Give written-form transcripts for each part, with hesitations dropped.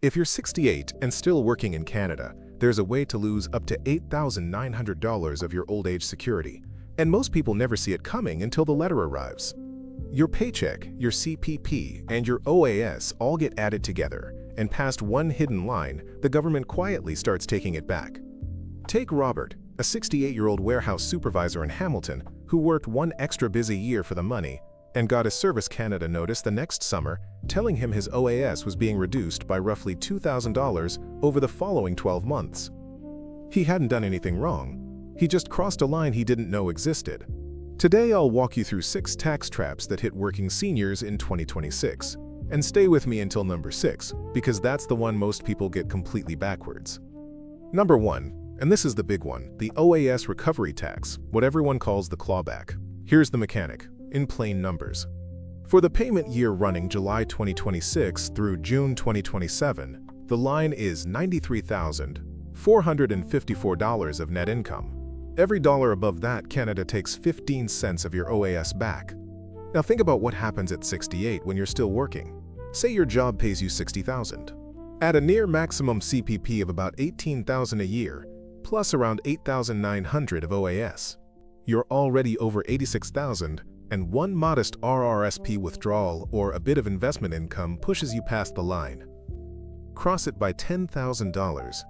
If you're 68 and still working in Canada, there's a way to lose up to $8,900 of your old age security, and most people never see it coming until the letter arrives. Your paycheck, your CPP, and your OAS all get added together, and past one hidden line, the government quietly starts taking it back. Take Robert, a 68-year-old warehouse supervisor in Hamilton who worked one extra busy year for the money and got a Service Canada notice the next summer telling him his OAS was being reduced by roughly $2,000 over the following 12 months. He hadn't done anything wrong. He just crossed a line he didn't know existed. Today I'll walk you through 6 tax traps that hit working seniors in 2026. And stay with me until number 6, because that's the one most people get completely backwards. Number 1, and this is the big one, the OAS recovery tax, what everyone calls the clawback. Here's the mechanic, in plain numbers. For the payment year running July 2026 through June 2027, the line is $93,454 of net income. Every dollar above that, Canada takes 15 cents of your OAS back. Now think about what happens at 68 when you're still working. Say your job pays you $60,000. At a near maximum CPP of about $18,000 a year, plus around $8,900 of OAS. You're already over $86,000, and one modest RRSP withdrawal or a bit of investment income pushes you past the line. Cross it by $10,000,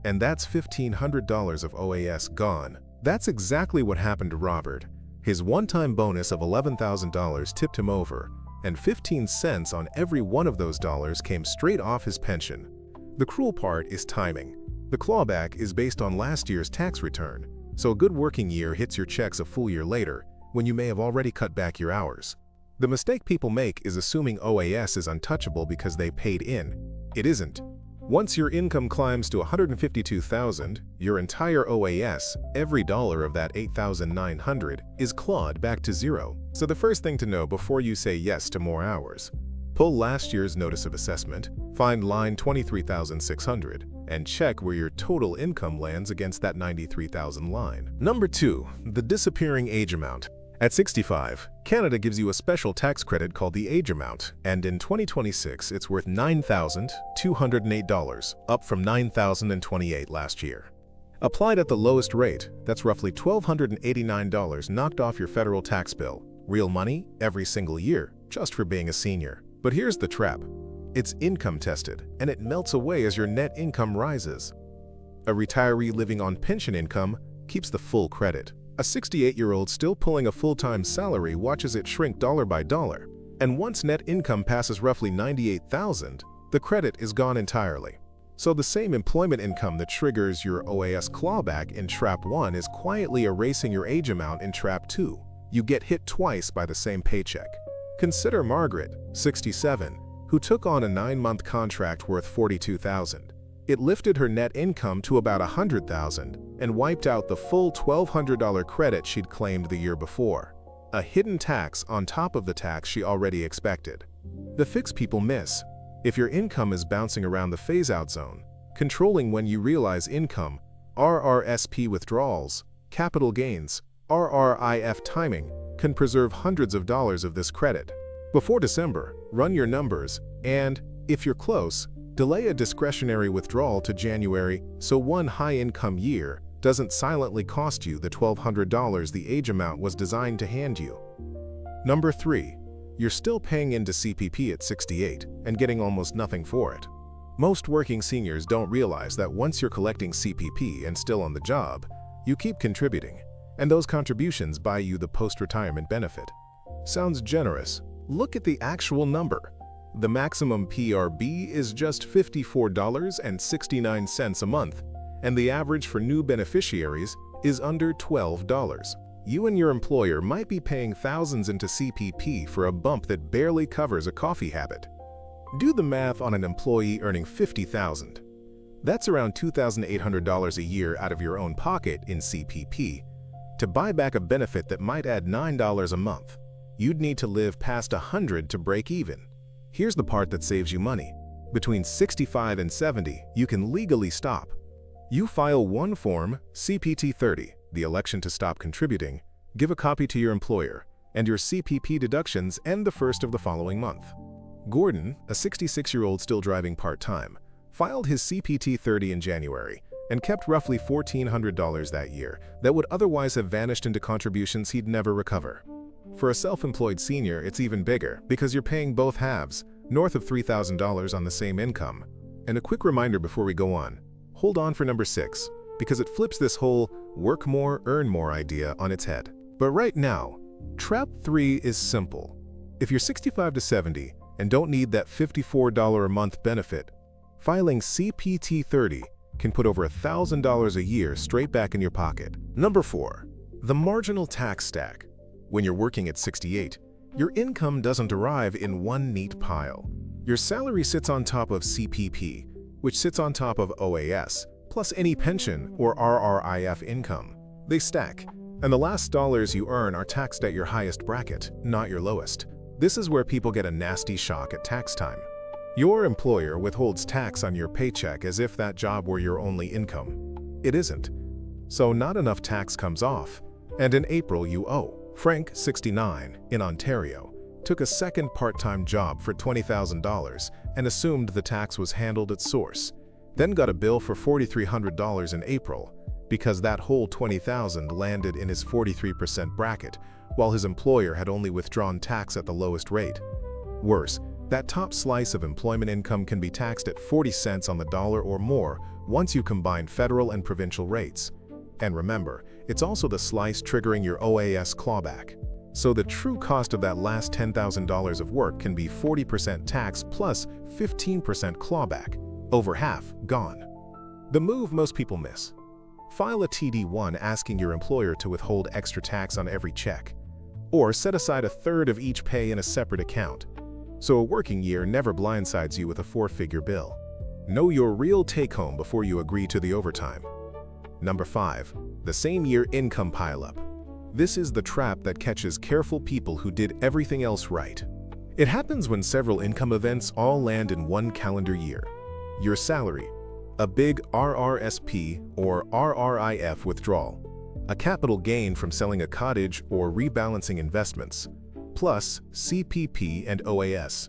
and that's $1,500 of OAS gone. That's exactly what happened to Robert. His one-time bonus of $11,000 tipped him over, and 15 cents on every one of those dollars came straight off his pension. The cruel part is timing. The clawback is based on last year's tax return, so a good working year hits your checks a full year later, when you may have already cut back your hours. The mistake people make is assuming OAS is untouchable because they paid in. It isn't. Once your income climbs to $152,000, your entire OAS, every dollar of that $8,900, is clawed back to zero. So the first thing to know before you say yes to more hours, pull last year's notice of assessment, find line 23,600, and check where your total income lands against that 93,000 line. Number 2, the disappearing age amount. At 65, Canada gives you a special tax credit called the age amount, and in 2026 it's worth $9,208, up from $9,028 last year. Applied at the lowest rate, that's roughly $1,289 knocked off your federal tax bill. Real money every single year, just for being a senior. But here's the trap. It's income tested, and it melts away as your net income rises. A retiree living on pension income keeps the full credit. A 68-year-old still pulling a full-time salary watches it shrink dollar by dollar, and once net income passes roughly $98,000, the credit is gone entirely. So the same employment income that triggers your OAS clawback in Trap 1 is quietly erasing your age amount in Trap 2. You get hit twice by the same paycheck. Consider Margaret, 67, who took on a 9-month contract worth $42,000. It lifted her net income to about $100,000 and wiped out the full $1,200 credit she'd claimed the year before. A hidden tax on top of the tax she already expected. The fix people miss. If your income is bouncing around the phase-out zone, controlling when you realize income, RRSP withdrawals, capital gains, RRIF timing can preserve hundreds of dollars of this credit. Before December, run your numbers and, if you're close, delay a discretionary withdrawal to January so one high-income year doesn't silently cost you the $1,200 the age amount was designed to hand you. Number 3, you're still paying into CPP at 68 and getting almost nothing for it. Most working seniors don't realize that once you're collecting CPP and still on the job, you keep contributing, and those contributions buy you the post-retirement benefit. Sounds generous. Look at the actual number. The maximum PRB is just $54.69 a month, and the average for new beneficiaries is under $12. You and your employer might be paying thousands into CPP for a bump that barely covers a coffee habit. Do the math on an employee earning $50,000. That's around $2,800 a year out of your own pocket in CPP. To buy back a benefit that might add $9 a month, you'd need to live past $100 to break even. Here's the part that saves you money. Between 65 and 70, you can legally stop. You file one form, CPT 30, the election to stop contributing, give a copy to your employer, and your CPP deductions end the first of the following month. Gordon, a 66-year-old still driving part-time, filed his CPT 30 in January, and kept roughly $1,400 that year that would otherwise have vanished into contributions he'd never recover. For a self-employed senior, it's even bigger because you're paying both halves, north of $3,000 on the same income. And a quick reminder before we go on, hold on for number 6, because it flips this whole work more, earn more idea on its head. But right now, trap 3 is simple. If you're 65 to 70 and don't need that $54 a month benefit, filing CPT 30 can put over $1,000 a year straight back in your pocket. Number 4, the marginal tax stack. When you're working at 68, your income doesn't arrive in one neat pile. Your salary sits on top of CPP, which sits on top of OAS, plus any pension or RRIF income. They stack, and the last dollars you earn are taxed at your highest bracket, not your lowest. This is where people get a nasty shock at tax time. Your employer withholds tax on your paycheck as if that job were your only income. It isn't. So not enough tax comes off, and in April you owe. Frank, 69, in Ontario, took a second part-time job for $20,000 and assumed the tax was handled at source, then got a bill for $4,300 in April because that whole $20,000 landed in his 43% bracket, while his employer had only withdrawn tax at the lowest rate. Worse, that top slice of employment income can be taxed at 40 cents on the dollar or more once you combine federal and provincial rates. And remember, it's also the slice triggering your OAS clawback. So the true cost of that last $10,000 of work can be 40% tax plus 15% clawback. Over half gone. The move most people miss. File a TD1 asking your employer to withhold extra tax on every check, or set aside a third of each pay in a separate account, so a working year never blindsides you with a 4-figure bill. Know your real take-home before you agree to the overtime. Number 5, the same year income pileup. This is the trap that catches careful people who did everything else right. It happens when several income events all land in one calendar year. Your salary, a big RRSP or RRIF withdrawal, a capital gain from selling a cottage or rebalancing investments, plus CPP and OAS.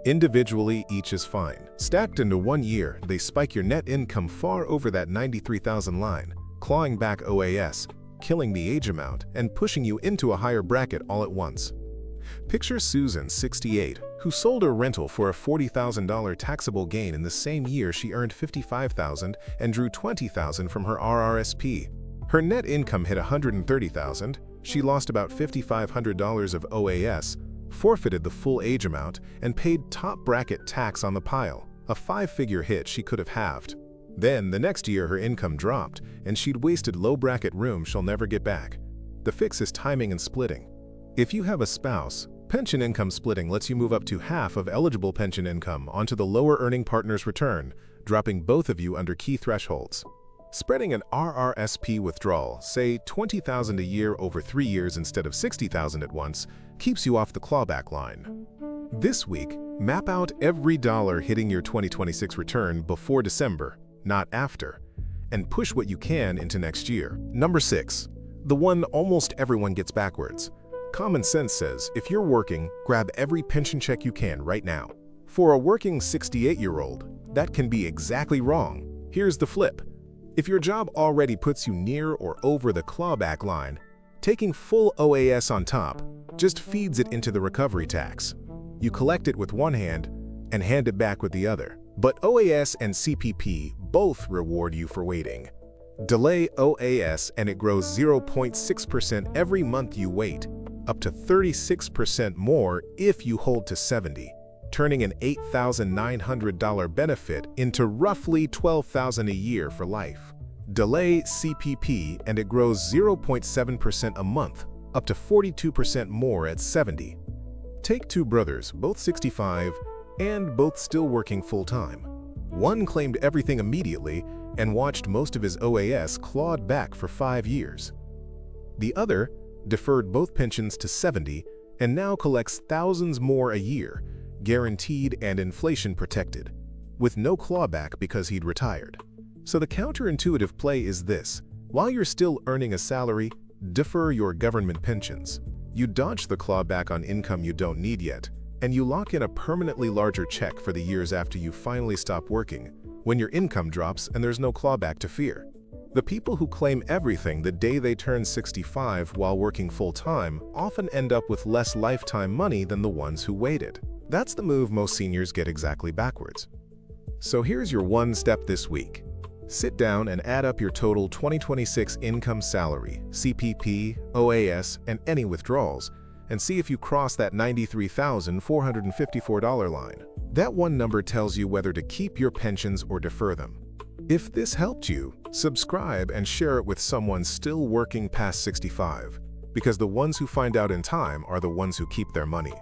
Individually, each is fine. Stacked into one year, they spike your net income far over that $93,000 line, clawing back OAS, killing the age amount, and pushing you into a higher bracket all at once. Picture Susan, 68, who sold a rental for a $40,000 taxable gain in the same year she earned $55,000 and drew $20,000 from her RRSP. Her net income hit $130,000, she lost about $5,500 of OAS, forfeited the full age amount, and paid top bracket tax on the pile, a 5-figure hit she could have halved. Then, the next year her income dropped, and she'd wasted low bracket room she'll never get back. The fix is timing and splitting. If you have a spouse, pension income splitting lets you move up to half of eligible pension income onto the lower earning partner's return, dropping both of you under key thresholds. Spreading an RRSP withdrawal, say $20,000 a year over 3 years instead of $60,000 at once, keeps you off the clawback line. This week, map out every dollar hitting your 2026 return before December, not after, and push what you can into next year. Number 6, the one almost everyone gets backwards. Common sense says if you're working, grab every pension check you can right now. For a working 68-year-old, that can be exactly wrong. Here's the flip. If your job already puts you near or over the clawback line, taking full OAS on top just feeds it into the recovery tax. You collect it with one hand and hand it back with the other. But OAS and CPP both reward you for waiting. Delay OAS and it grows 0.6% every month you wait, up to 36% more if you hold to 70, turning an $8,900 benefit into roughly $12,000 a year for life. Delay CPP and it grows 0.7% a month, up to 42% more at 70. Take two brothers, both 65, and both still working full-time. One claimed everything immediately and watched most of his OAS clawed back for 5 years. The other deferred both pensions to 70 and now collects thousands more a year, guaranteed and inflation protected, with no clawback because he'd retired. So the counterintuitive play is this: while you're still earning a salary, defer your government pensions. You dodge the clawback on income you don't need yet, and you lock in a permanently larger check for the years after you finally stop working, when your income drops and there's no clawback to fear. The people who claim everything the day they turn 65 while working full-time often end up with less lifetime money than the ones who waited. That's the move most seniors get exactly backwards. So here's your one step this week. Sit down and add up your total 2026 income salary, CPP, OAS, and any withdrawals, and see if you cross that $93,454 line. That one number tells you whether to keep your pensions or defer them. If this helped you, subscribe and share it with someone still working past 65, because the ones who find out in time are the ones who keep their money.